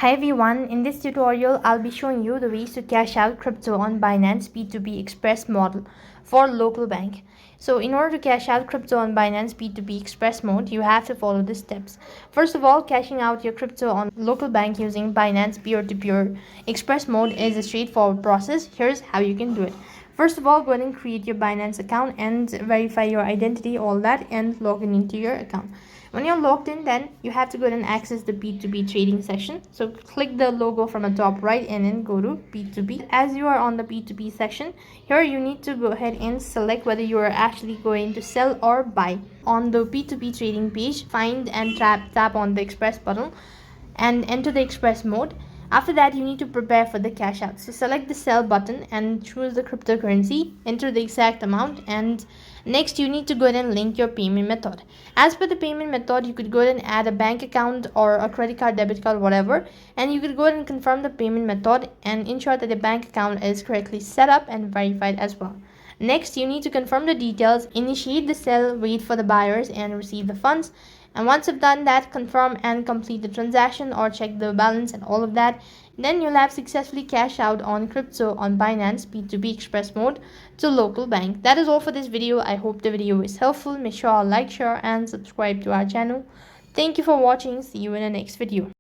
Hi everyone, in this tutorial I'll be showing you the ways to cash out crypto on Binance P2P Express model for local bank. So in order to cash out crypto on Binance P2P Express mode, you have to follow the steps. First of all, cashing out your crypto on local bank using Binance peer-to-peer Express mode is a straightforward process. Here's how you can do it. First of all, go ahead and create your Binance account and verify your identity, all that, and log in into your account. When you're logged in, then you have to go ahead and access the P2P trading section. So click the logo from the top right and then go to P2P. As you are on the P2P section, here you need to go ahead and select whether you are actually going to sell or buy. On the P2P trading page, find and tap on the Express button and enter the Express mode. After that, you need to prepare for the cash out. So select the sell button and choose the cryptocurrency, enter the exact amount, and next you need to go ahead and link your payment method. As per the payment method, you could go ahead and add a bank account or a credit card, debit card, whatever, and you could go ahead and confirm the payment method and ensure that the bank account is correctly set up and verified as well. Next, you need to confirm the details, initiate the sell, wait for the buyers, and receive the funds. And once you've done that, confirm and complete the transaction or check the balance and all of that. Then you'll have successfully cashed out on crypto on Binance P2P Express mode to local bank. That is all for this video. I hope the video is helpful. Make sure to like, share, and subscribe to our channel. Thank you for watching. See you in the next video.